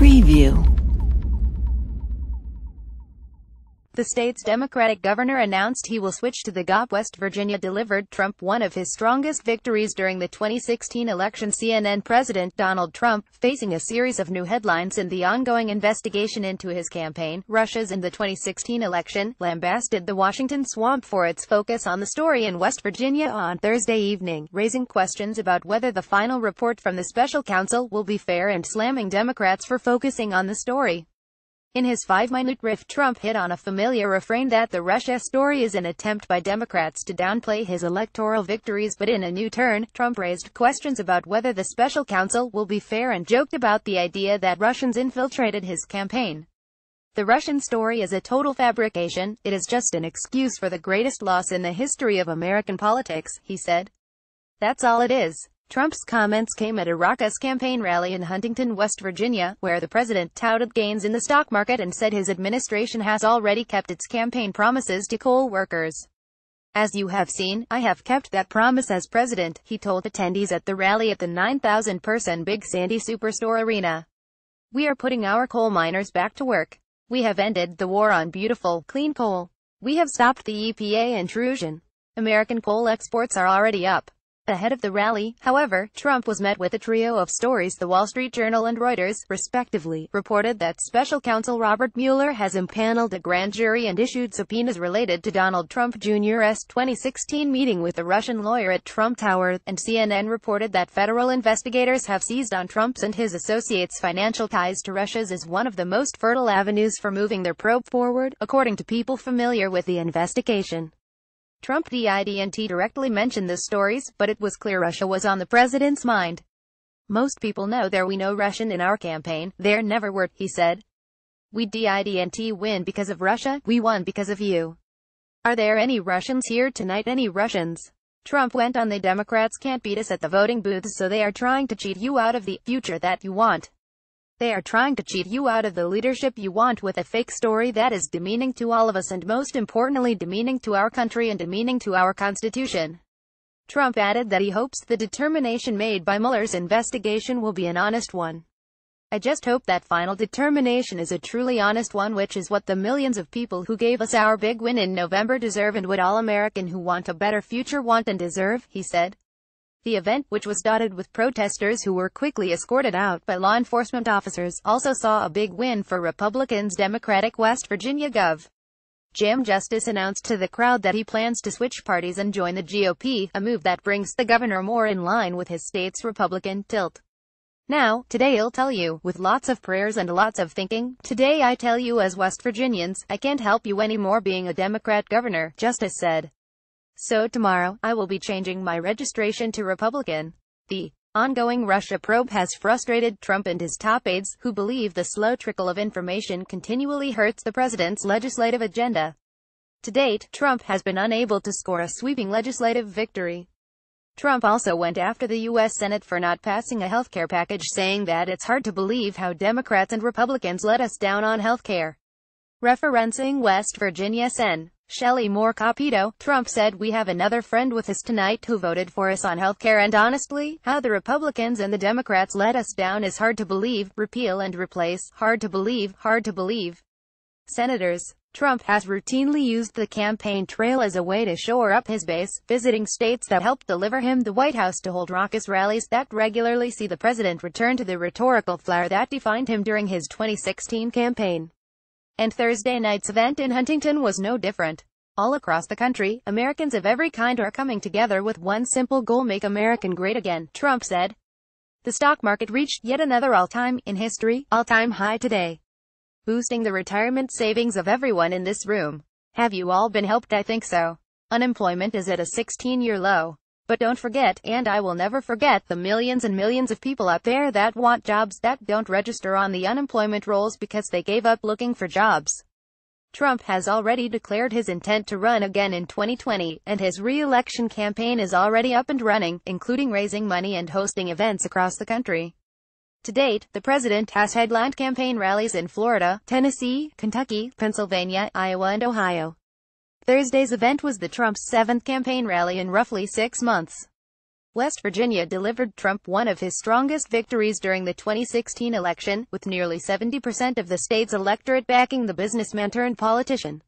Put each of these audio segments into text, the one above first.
Preview. The state's Democratic governor announced he will switch to the GOP. West Virginia delivered Trump one of his strongest victories during the 2016 election. CNN President Donald Trump, facing a series of new headlines in the ongoing investigation into his campaign, Russia's in the 2016 election, lambasted the Washington swamp for its focus on the story in West Virginia on Thursday evening, raising questions about whether the final report from the special counsel will be fair and slamming Democrats for focusing on the story. In his 5-minute riff, Trump hit on a familiar refrain that the Russia story is an attempt by Democrats to downplay his electoral victories, but in a new turn, Trump raised questions about whether the special counsel will be fair and joked about the idea that Russians infiltrated his campaign. The Russian story is a total fabrication. It is just an excuse for the greatest loss in the history of American politics, he said. That's all it is. Trump's comments came at a raucous campaign rally in Huntington, West Virginia, where the president touted gains in the stock market and said his administration has already kept its campaign promises to coal workers. As you have seen, I have kept that promise as president, he told attendees at the rally at the 9,000-person Big Sandy Superstore Arena. We are putting our coal miners back to work. We have ended the war on beautiful, clean coal. We have stopped the EPA intrusion. American coal exports are already up. Ahead of the rally, however, Trump was met with a trio of stories. The Wall Street Journal and Reuters, respectively, reported that special counsel Robert Mueller has impaneled a grand jury and issued subpoenas related to Donald Trump Jr.'s 2016 meeting with a Russian lawyer at Trump Tower, and CNN reported that federal investigators have seized on Trump's and his associates' financial ties to Russia's as one of the most fertile avenues for moving their probe forward, according to people familiar with the investigation. Trump didn't directly mention the stories, but it was clear Russia was on the president's mind. Most people know there were no Russian in our campaign. There never were, he said. We didn't win because of Russia, we won because of you. Are there any Russians here tonight? Any Russians? Trump went on. The Democrats can't beat us at the voting booths, so they are trying to cheat you out of the future that you want. They are trying to cheat you out of the leadership you want with a fake story that is demeaning to all of us and most importantly demeaning to our country and demeaning to our Constitution. Trump added that he hopes the determination made by Mueller's investigation will be an honest one. I just hope that final determination is a truly honest one, which is what the millions of people who gave us our big win in November deserve and what all Americans who want a better future want and deserve, he said. The event, which was dotted with protesters who were quickly escorted out by law enforcement officers, also saw a big win for Republicans. Democratic West Virginia Gov. Jim Justice announced to the crowd that he plans to switch parties and join the GOP, a move that brings the governor more in line with his state's Republican tilt. Now, today I'll tell you, with lots of prayers and lots of thinking, today I tell you as West Virginians, I can't help you anymore being a Democrat governor, Justice said. So tomorrow, I will be changing my registration to Republican. The ongoing Russia probe has frustrated Trump and his top aides, who believe the slow trickle of information continually hurts the president's legislative agenda. To date, Trump has been unable to score a sweeping legislative victory. Trump also went after the U.S. Senate for not passing a healthcare package, saying that it's hard to believe how Democrats and Republicans let us down on healthcare. Referencing West Virginia Sen. Shelley Moore Capito, Trump said, we have another friend with us tonight who voted for us on healthcare, and honestly, how the Republicans and the Democrats let us down is hard to believe. Repeal and replace, hard to believe, hard to believe. Senators. Trump has routinely used the campaign trail as a way to shore up his base, visiting states that helped deliver him the White House to hold raucous rallies that regularly see the president return to the rhetorical flair that defined him during his 2016 campaign. And Thursday night's event in Huntington was no different. All across the country, Americans of every kind are coming together with one simple goal: make America great again, Trump said. The stock market reached yet another all-time high today, boosting the retirement savings of everyone in this room. Have you all been helped? I think so. Unemployment is at a 16-year low. But don't forget, and I will never forget, the millions and millions of people out there that want jobs that don't register on the unemployment rolls because they gave up looking for jobs. Trump has already declared his intent to run again in 2020, and his re-election campaign is already up and running, including raising money and hosting events across the country. To date, the president has headlined campaign rallies in Florida, Tennessee, Kentucky, Pennsylvania, Iowa and Ohio. Thursday's event was the Trump's 7th campaign rally in roughly 6 months. West Virginia delivered Trump one of his strongest victories during the 2016 election, with nearly 70% of the state's electorate backing the businessman-turned-politician.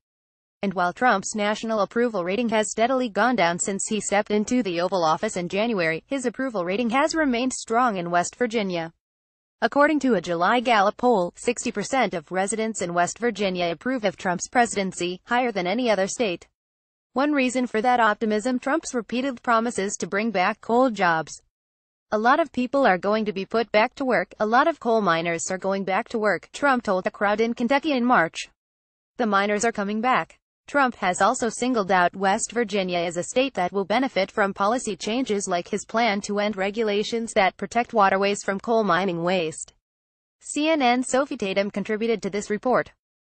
And while Trump's national approval rating has steadily gone down since he stepped into the Oval Office in January, his approval rating has remained strong in West Virginia. According to a July Gallup poll, 60% of residents in West Virginia approve of Trump's presidency, higher than any other state. One reason for that optimism: Trump's repeated promises to bring back coal jobs. A lot of people are going to be put back to work. A lot of coal miners are going back to work, Trump told a crowd in Kentucky in March. The miners are coming back. Trump has also singled out West Virginia as a state that will benefit from policy changes like his plan to end regulations that protect waterways from coal mining waste. CNN's Sophie Tatum contributed to this report.